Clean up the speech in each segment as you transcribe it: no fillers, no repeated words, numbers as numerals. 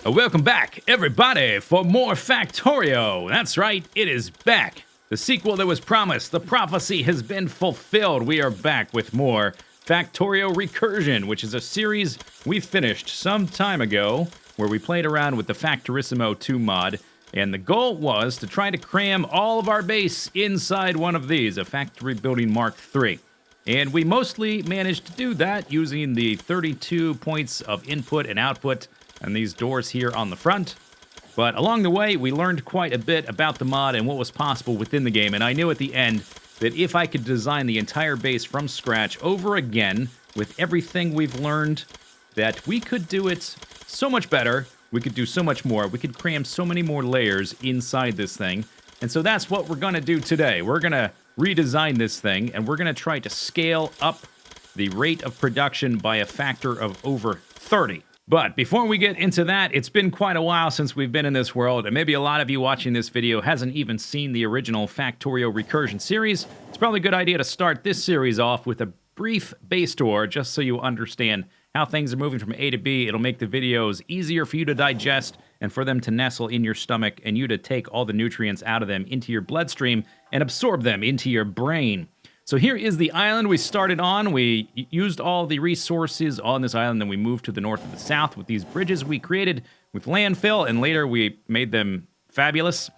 Welcome back, everybody, for more Factorio. That's right, it is back. The sequel that was promised, the prophecy has been fulfilled. We are back with more Factorio Recursion, which is a series we finished some time ago, where we played around with the Factorissimo 2 mod, and the goal was to try to cram all of our base inside one of these, a Factory Building Mark 3. And we mostly managed to do that using the 32 points of input and output and these doors here on the front. But along the way, we learned quite a bit about the mod and what was possible within the game, and I knew at the end that if I could design the entire base from scratch over again with everything we've learned, that we could do it so much better, we could do so much more, we could cram so many more layers inside this thing. And so that's what we're going to do today. We're going to redesign this thing, and we're going to try to scale up the rate of production by a factor of over 30. But before we get into that, it's been quite a while since we've been in this world, and maybe a lot of you watching this video hasn't even seen the original Factorio Recursion series. It's probably a good idea to start this series off with a brief base tour, just so you understand how things are moving from A to B. It'll make the videos easier for you to digest and for them to nestle in your stomach and you to take all the nutrients out of them into your bloodstream and absorb them into your brain. So here is the island we started on. We used all the resources on this island, then we moved to the north and the south with these bridges we created with landfill, and later we made them fabulous.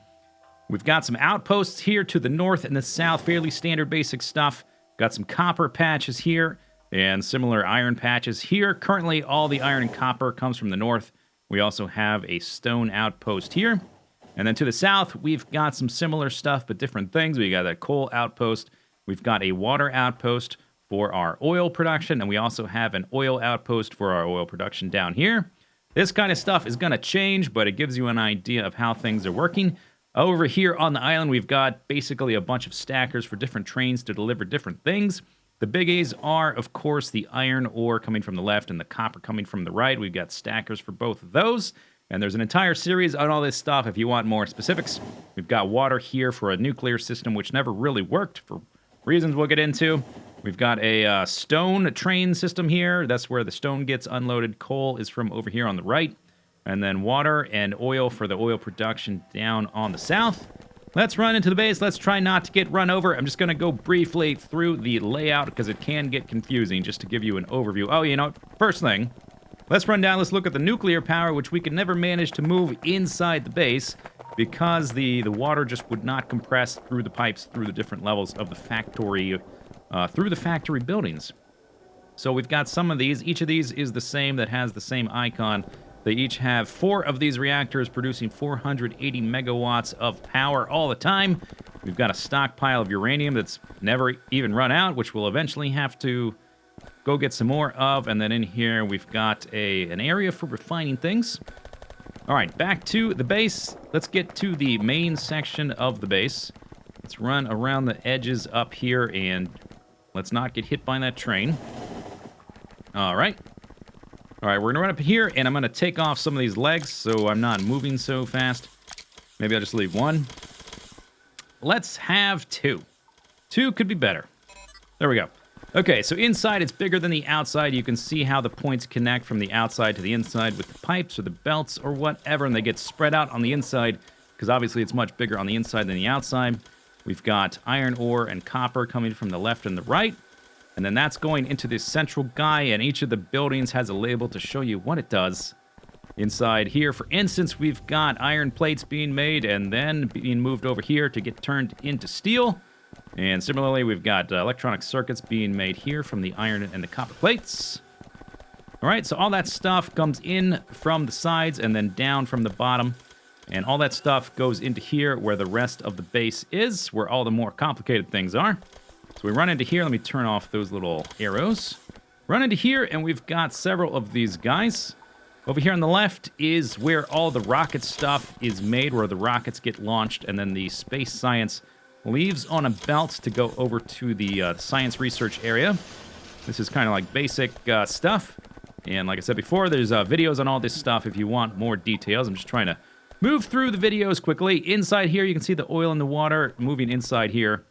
We've got some outposts here to the north and the south, fairly standard basic stuff. Got some copper patches here and similar iron patches here. Currently, all the iron and copper comes from the north. We also have a stone outpost here. And then to the south, we've got some similar stuff, but different things. We got a coal outpost. We've got a water outpost for our oil production, and we also have an oil outpost for our oil production down here. This kind of stuff is going to change, but it gives you an idea of how things are working. Over here on the island, we've got basically a bunch of stackers for different trains to deliver different things. The biggies are, of course, the iron ore coming from the left and the copper coming from the right. We've got stackers for both of those. And there's an entire series on all this stuff if you want more specifics. We've got water here for a nuclear system, which never really worked for reasons we'll get into. We've got a stone train system here. That's where the stone gets unloaded. Coal is from over here on the right. And then water and oil for the oil production down on the south. Let's run into the base. Let's try not to get run over. I'm just going to go briefly through the layout because it can get confusing, just to give you an overview. Oh, you know, first thing, let's run down. Let's look at the nuclear power, which we could never manage to move inside the base because the water just would not compress through the pipes through the different levels of the factory, through the factory buildings. So we've got some of these. Each of these is the same, that has the same icon. They each have 4 of these reactors producing 480 megawatts of power all the time. We've got a stockpile of uranium that's never even run out, which we'll eventually have to go get some more of. And then in here, we've got an area for refining things. All right, back to the base. Let's get to the main section of the base. Let's run around the edges up here, and let's not get hit by that train. All right. All right, we're going to run up here, and I'm going to take off some of these legs so I'm not moving so fast. Maybe I'll just leave 1. Let's have 2. 2 could be better. There we go. Okay, so inside it's bigger than the outside. You can see how the points connect from the outside to the inside with the pipes or the belts or whatever, and they get spread out on the inside because obviously it's much bigger on the inside than the outside. We've got iron ore and copper coming from the left and the right, and then that's going into this central guy, and each of the buildings has a label to show you what it does. Inside here, for instance, we've got iron plates being made and then being moved over here to get turned into steel. And similarly, we've got electronic circuits being made here from the iron and the copper plates. All right, so all that stuff comes in from the sides and then down from the bottom. And all that stuff goes into here where the rest of the base is, where all the more complicated things are. So we run into here. Let me turn off those little arrows. Run into here, and we've got several of these guys. Over here on the left is where all the rocket stuff is made, where the rockets get launched, and then the space science leaves on a belt to go over to the science research area. This is kind of like basic stuff. And like I said before, there's videos on all this stuff if you want more details. I'm just trying to move through the videos quickly. Inside here, you can see the oil and the water moving inside here.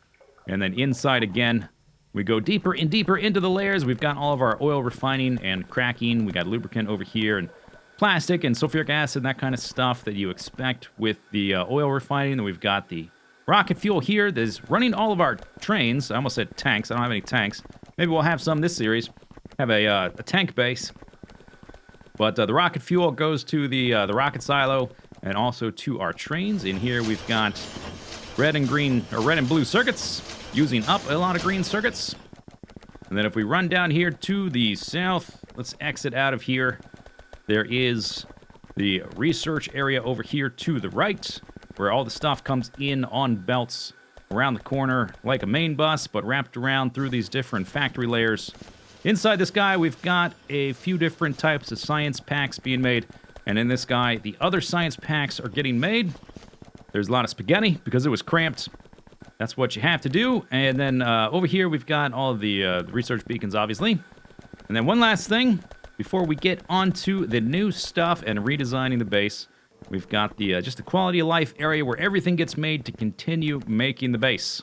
And then inside again, we go deeper and deeper into the layers. We've got all of our oil refining and cracking. We got lubricant over here and plastic and sulfuric acid, that kind of stuff that you expect with the oil refining. Then we've got the rocket fuel here that is running all of our trains. I almost said tanks. I don't have any tanks. Maybe we'll have some this series. Have a tank base. But the rocket fuel goes to the rocket silo and also to our trains. In here we've got red and green, or red and blue circuits, using up a lot of green circuits. And then if we run down here to the south, let's exit out of here. There is the research area over here to the right, where all the stuff comes in on belts around the corner like a main bus, but wrapped around through these different factory layers. Inside this guy, we've got a few different types of science packs being made. And in this guy, the other science packs are getting made. There's a lot of spaghetti because it was cramped. That's what you have to do. And then over here, we've got all of the research beacons, obviously. And then one last thing, before we get onto the new stuff and redesigning the base, we've got the just the quality of life area where everything gets made to continue making the base.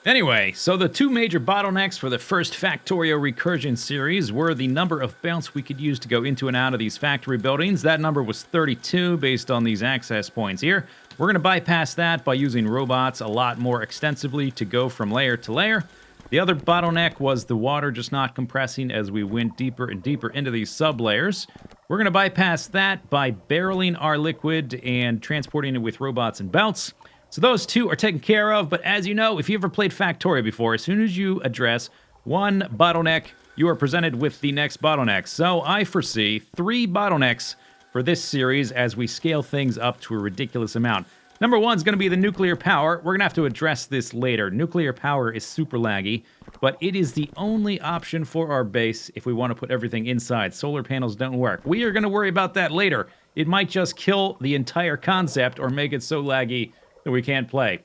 Anyway, so the two major bottlenecks for the first Factorio Recursion series were the number of belts we could use to go into and out of these factory buildings. That number was 32 based on these access points here. We're going to bypass that by using robots a lot more extensively to go from layer to layer. The other bottleneck was the water just not compressing as we went deeper and deeper into these sub-layers. We're going to bypass that by barreling our liquid and transporting it with robots and belts. So those two are taken care of, but as you know, if you ever played Factorio before, as soon as you address one bottleneck, you are presented with the next bottleneck. So I foresee 3 bottlenecks for this series as we scale things up to a ridiculous amount. Number 1 is going to be the nuclear power. We're going to have to address this later. Nuclear power is super laggy, but it is the only option for our base if we want to put everything inside. Solar panels don't work. We are going to worry about that later. It might just kill the entire concept or make it so laggy that we can't play.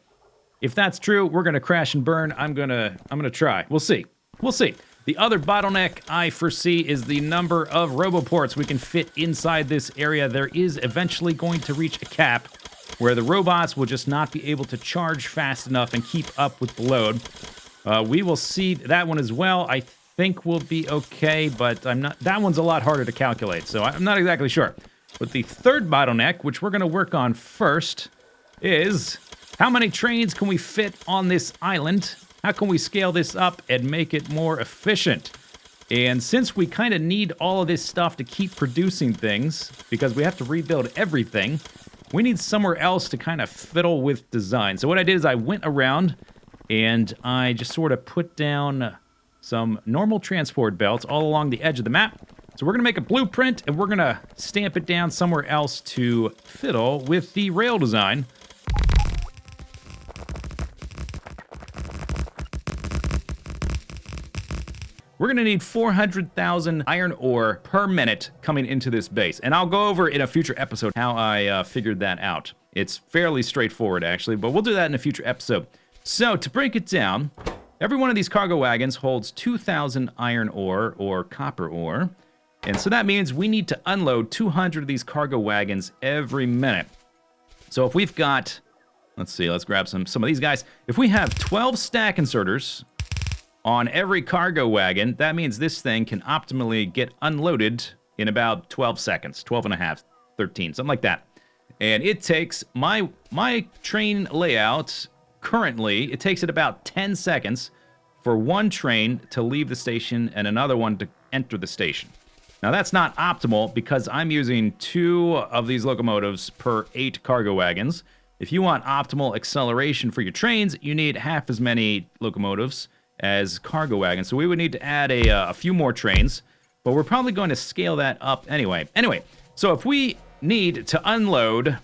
If that's true, we're gonna crash and burn. I'm gonna try. We'll see. We'll see. The other bottleneck I foresee is the number of roboports we can fit inside this area. There is eventually going to reach a cap where the robots will just not be able to charge fast enough and keep up with the load. We will see that one as well. I think we'll be okay, but I'm not. That one's a lot harder to calculate, so I'm not exactly sure. But the third bottleneck, which we're gonna work on first, is how many trains can we fit on this island? How can we scale this up and make it more efficient? And since we kind of need all of this stuff to keep producing things, because we have to rebuild everything, we need somewhere else to kind of fiddle with design. So what I did is I went around and I just sort of put down some normal transport belts all along the edge of the map. So we're going to make a blueprint and we're going to stamp it down somewhere else to fiddle with the rail design. We're going to need 400,000 iron ore per minute coming into this base. And I'll go over in a future episode how I figured that out. It's fairly straightforward, actually, but we'll do that in a future episode. So, to break it down, every one of these cargo wagons holds 2,000 iron ore or copper ore. And so that means we need to unload 200 of these cargo wagons every minute. So if we've got, let's see, let's grab some of these guys. If we have 12 stack inserters on every cargo wagon, that means this thing can optimally get unloaded in about 12 seconds, 12 and a half, 13, something like that. And it takes, my train layout, currently, it takes it about 10 seconds for one train to leave the station and another one to enter the station. Now that's not optimal because I'm using 2 of these locomotives per 8 cargo wagons. If you want optimal acceleration for your trains, you need half as many locomotives as cargo wagons. So we would need to add a few more trains, but we're probably going to scale that up anyway. Anyway, so if we need to unload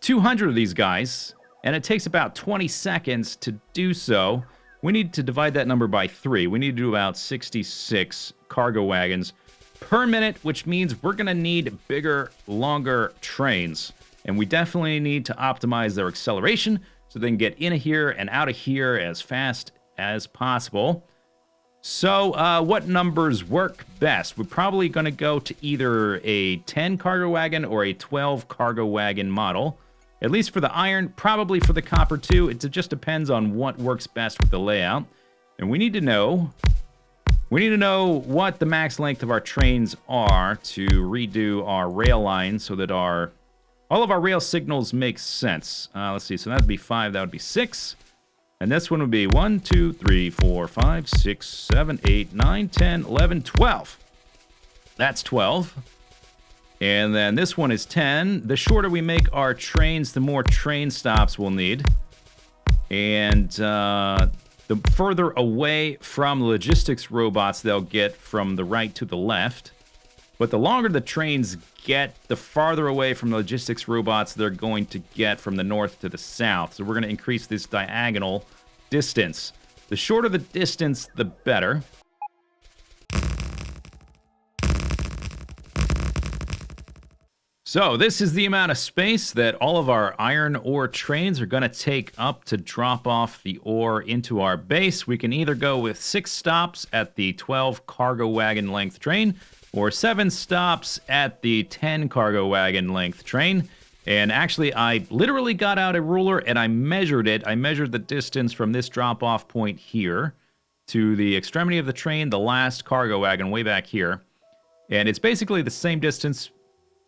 200 of these guys, and it takes about 20 seconds to do so, we need to divide that number by 3. We need to do about 66 cargo wagons per minute, which means we're gonna need bigger, longer trains. And we definitely need to optimize their acceleration so they can get in here and out of here as fast as possible. So what numbers work best? We're probably going to go to either a 10 cargo wagon or a 12 cargo wagon model. At least for the iron, probably for the copper too. It just depends on what works best with the layout. And we need to know We need to know what the max length of our trains are to redo our rail line so that all of our rail signals make sense. Let's see, so that would be 5, that would be 6. And this one would be 1, 2, 3, 4, 5, 6, 7, 8, 9, 10, 11, 12. That's 12. And then this one is 10. The shorter we make our trains, the more train stops we'll need. And the further away from the logistics robots they'll get from the right to the left. But the longer the trains get, the farther away from the logistics robots they're going to get from the north to the south. So we're going to increase this diagonal distance. The shorter the distance, the better. So this is the amount of space that all of our iron ore trains are going to take up to drop off the ore into our base. We can either go with 6 stops at the 12 cargo wagon length train or 7 stops at the 10 cargo wagon length train. And actually, I literally got out a ruler and I measured it. I measured the distance from this drop-off point here to the extremity of the train, the last cargo wagon way back here. And it's basically the same distance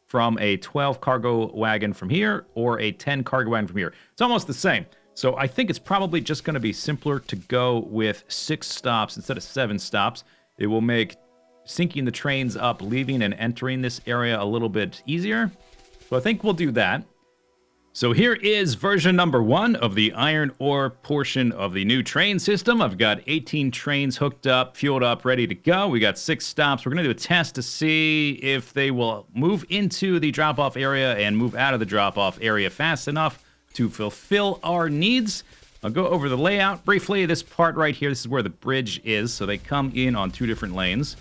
from a 12 cargo wagon from here or a 10 cargo wagon from here. It's almost the same. So I think it's probably just going to be simpler to go with 6 stops instead of 7 stops. It will make syncing the trains up, leaving and entering this area a little bit easier. So I think we'll do that. So here is version number 1 of the iron ore portion of the new train system. I've got 18 trains hooked up, fueled up, ready to go. We got 6 stops. We're going to do a test to see if they will move into the drop-off area and move out of the drop-off area fast enough to fulfill our needs. I'll go over the layout briefly. This part right here, this is where the bridge is. So they come in on 2 different lanes.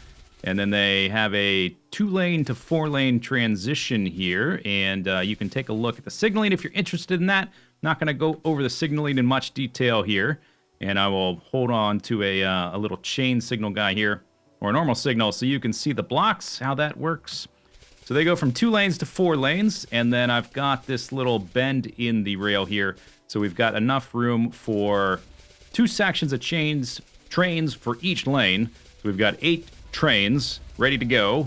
And then they have a 2-lane to 4-lane transition here. And you can take a look at the signaling if you're interested in that. Not going to go over the signaling in much detail here. And I will hold on to a little chain signal guy here, or a normal signal, so you can see the blocks, how that works. So they go from 2 lanes to 4 lanes. And then I've got this little bend in the rail here. So we've got enough room for 2 sections of trains for each lane. So we've got 8 trains ready to go.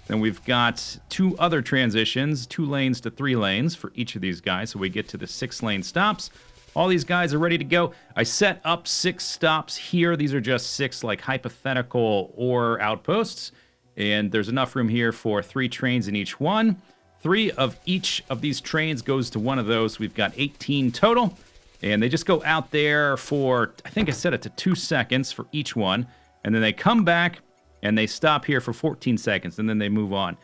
Then we've got 2 other transitions, 2 lanes to 3 lanes for each of these guys. So we get to the 6-lane stops. All these guys are ready to go. I set up 6 stops here. These are just 6 like hypothetical ore outposts. And there's enough room here for 3 trains in each one. 3 of each of these trains goes to one of those. We've got 18 total. And they just go out there for, I think I set it to 2 seconds for each one. And then they come back and they stop here for 14 seconds, and then they move on.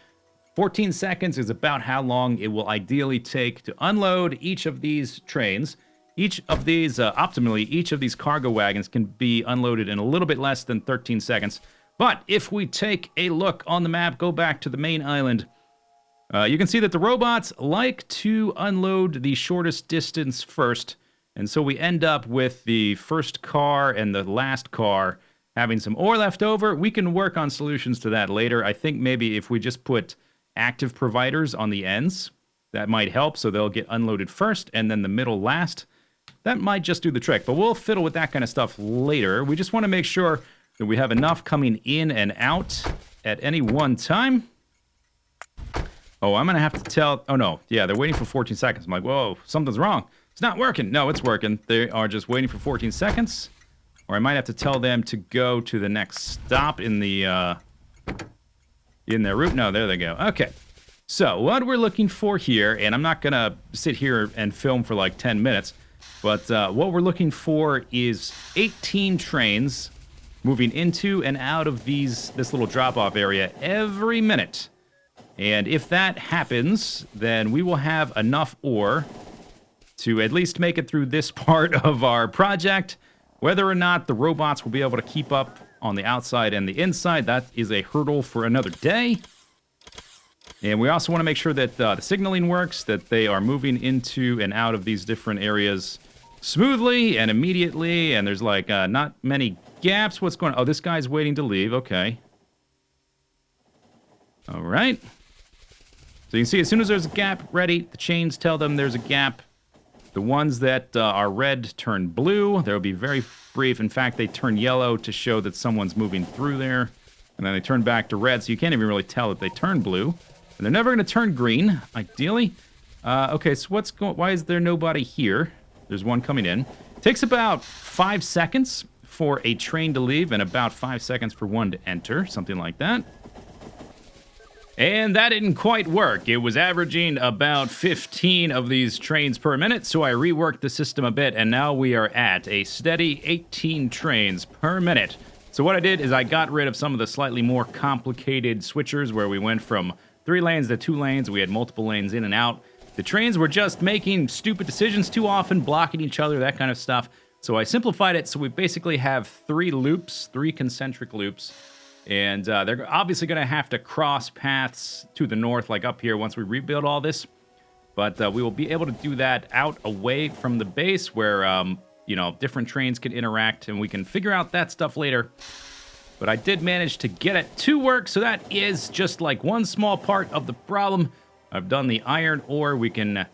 14 seconds is about how long it will ideally take to unload each of these trains. Each of these, optimally, each of these cargo wagons can be unloaded in a little bit less than 13 seconds. But if we take a look on the map, go back to the main island, you can see that the robots like to unload the shortest distance first. And so we end up with the first car and the last car having some ore left over. We can work on solutions to that later. I think maybe if we just put active providers on the ends, that might help. So they'll get unloaded first and then the middle last. That might just do the trick, but we'll fiddle with that kind of stuff later. We just want to make sure that we have enough coming in and out at any one time. Oh, I'm going to have to tell... Oh, no. Yeah, they're waiting for 14 seconds. I'm like, whoa, something's wrong. It's not working. No, it's working. They are just waiting for 14 seconds. Or I might have to tell them to go to the next stop in their route. No, there they go. Okay. So what we're looking for here, and I'm not going to sit here and film for like 10 minutes, but what we're looking for is 18 trains moving into and out of this little drop-off area every minute. And if that happens, then we will have enough ore to at least make it through this part of our project. Whether or not the robots will be able to keep up on the outside and the inside, that is a hurdle for another day. And we also want to make sure that the signaling works, that they are moving into and out of these different areas smoothly and immediately. And there's like not many gaps. What's going on? Oh, this guy's waiting to leave. Okay. All right. So you can see as soon as there's a gap ready, the chains tell them there's a gap. The ones that are red turn blue. They'll be very brief. In fact, they turn yellow to show that someone's moving through there. And then they turn back to red, so you can't even really tell that they turn blue. And they're never going to turn green, ideally. Okay, so why is there nobody here? There's one coming in. Takes about 5 seconds for a train to leave and about 5 seconds for one to enter, something like that. And that didn't quite work. It was averaging about 15 of these trains per minute, so I reworked the system a bit, and now we are at a steady 18 trains per minute. So what I did is I got rid of some of the slightly more complicated switchers where we went from 3 lanes to 2 lanes. We had multiple lanes in and out. The trains were just making stupid decisions too often, blocking each other, that kind of stuff. So I simplified it, so we basically have 3 loops, 3 concentric loops. And they're obviously going to have to cross paths to the north, like up here, once we rebuild all this. But we will be able to do that out away from the base where, you know, different trains can interact, and we can figure out that stuff later. But I did manage to get it to work, so that is just like one small part of the problem. I've done the iron ore. We can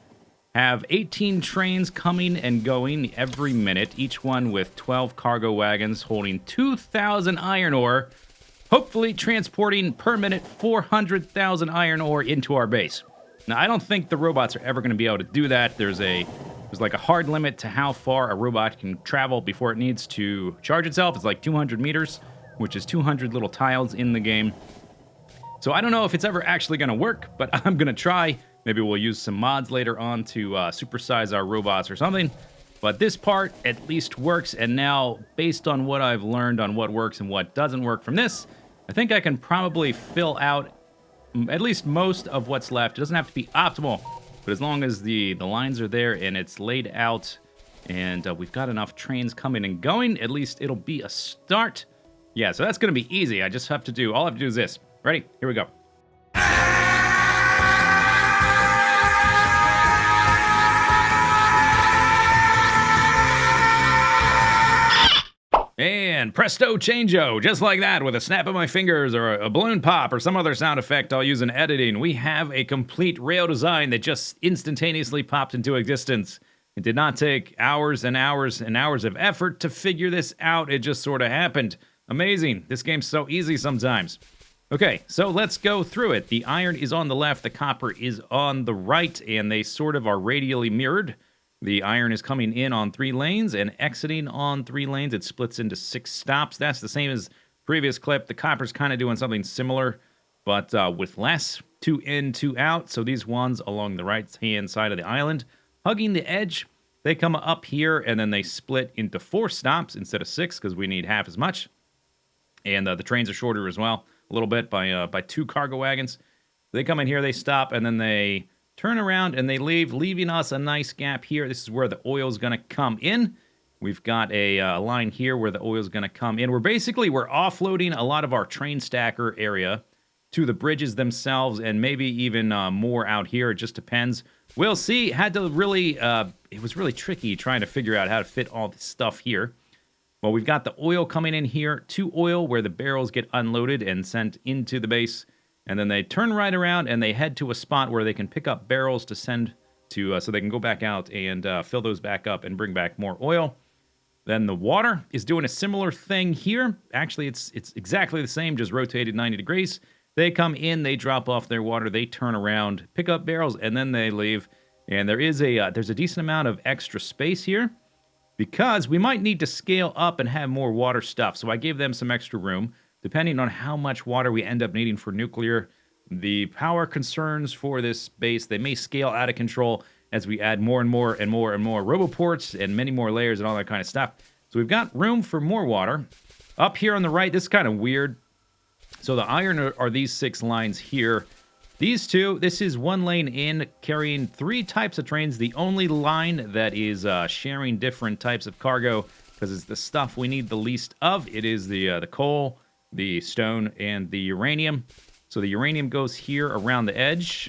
have 18 trains coming and going every minute, each one with 12 cargo wagons holding 2,000 iron ore, hopefully transporting per minute 400,000 iron ore into our base. Now, I don't think the robots are ever going to be able to do that. There's like a hard limit to how far a robot can travel before it needs to charge itself. It's like 200 meters, which is 200 little tiles in the game. So I don't know if it's ever actually going to work, but I'm going to try. Maybe we'll use some mods later on to supersize our robots or something. But this part at least works, and now, based on what I've learned on what works and what doesn't work from this, I think I can probably fill out at least most of what's left. It doesn't have to be optimal, but as long as the lines are there and it's laid out and we've got enough trains coming and going, at least it'll be a start. Yeah, so that's going to be easy. All I have to do is this. Ready? Here we go. And presto changeo, just like that, with a snap of my fingers or a balloon pop or some other sound effect I'll use in editing, we have a complete rail design that just instantaneously popped into existence. It did not take hours and hours and hours of effort to figure this out. It just sort of happened. Amazing. This game's so easy sometimes. Okay, so let's go through it. The iron is on the left, the copper is on the right, and they sort of are radially mirrored. The iron is coming in on 3 lanes and exiting on 3 lanes. It splits into 6 stops. That's the same as previous clip. The copper's kind of doing something similar, but with less 2 in, 2 out. So these ones along the right-hand side of the island, hugging the edge, they come up here, and then they split into 4 stops instead of 6 because we need half as much. And the trains are shorter as well, a little bit by 2 cargo wagons. They come in here, they stop, and then they turn around and they leave, leaving us a nice gap here. This is where the oil is going to come in. We've got a line here where the oil is going to come in. We're offloading a lot of our train stacker area to the bridges themselves, and maybe even more out here. It just depends. We'll see. Had to really, it was really tricky trying to figure out how to fit all this stuff here. Well, we've got the oil coming in here to oil where the barrels get unloaded and sent into the base. And then they turn right around and they head to a spot where they can pick up barrels to send to, so they can go back out and fill those back up and bring back more oil. Then the water is doing a similar thing here. Actually, it's exactly the same, just rotated 90 degrees. They come in, they drop off their water, they turn around, pick up barrels, and then they leave. And there's a decent amount of extra space here because we might need to scale up and have more water stuff. So I gave them some extra room. Depending on how much water we end up needing for nuclear, the power concerns for this base, they may scale out of control as we add more and more and more and more roboports and many more layers and all that kind of stuff. So we've got room for more water. Up here on the right, this is kind of weird. So the iron are these 6 lines here. These 2, this is 1 lane in, carrying 3 types of trains. The only line that is sharing different types of cargo, because it's the stuff we need the least of. It is the coal, the stone, and the uranium. So the uranium goes here around the edge.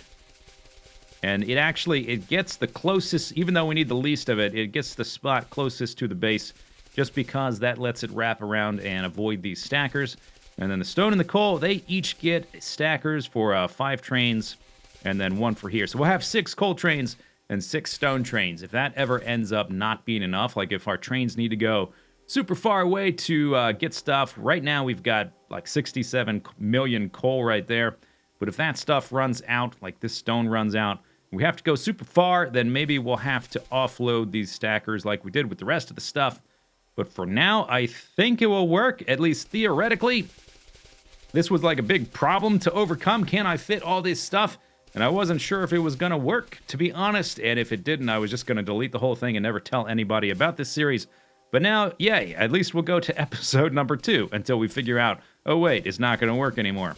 And it gets the closest, even though we need the least of it, it gets the spot closest to the base just because that lets it wrap around and avoid these stackers. And then the stone and the coal, they each get stackers for 5 trains and then 1 for here. So we'll have 6 coal trains and 6 stone trains. If that ever ends up not being enough, like if our trains need to go super far away to get stuff, right now we've got like 67 million coal right there. But if that stuff runs out, like this stone runs out, we have to go super far, then maybe we'll have to offload these stackers like we did with the rest of the stuff. But for now, I think it will work, at least theoretically. This was like a big problem to overcome. Can I fit all this stuff? And I wasn't sure if it was going to work, to be honest. And if it didn't, I was just going to delete the whole thing and never tell anybody about this series. But now, yay, at least we'll go to episode number 2 until we figure out, oh wait, it's not going to work anymore.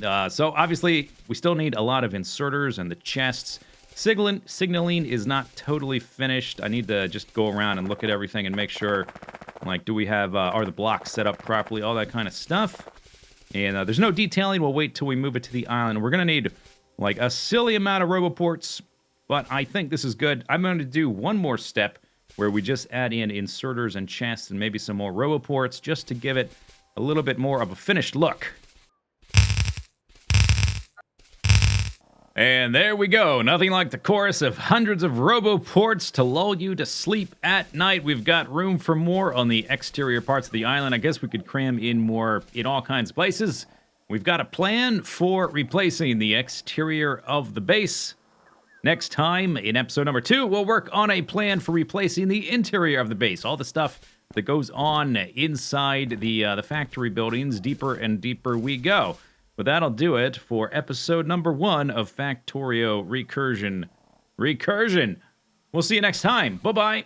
So obviously, we still need a lot of inserters and the chests. Signaling is not totally finished. I need to just go around and look at everything and make sure, like, do we have, are the blocks set up properly, all that kind of stuff. And there's no detailing. We'll wait till we move it to the island. We're going to need, like, a silly amount of roboports, but I think this is good. I'm going to do one more step where we just add in inserters and chests and maybe some more roboports just to give it a little bit more of a finished look. And there we go. Nothing like the chorus of hundreds of roboports to lull you to sleep at night. We've got room for more on the exterior parts of the island. I guess we could cram in more in all kinds of places. We've got a plan for replacing the exterior of the base. Next time, in episode number 2, we'll work on a plan for replacing the interior of the base. All the stuff that goes on inside the factory buildings. Deeper and deeper we go. But that'll do it for episode number 1 of Factorio Recursion. We'll see you next time. Bye-bye.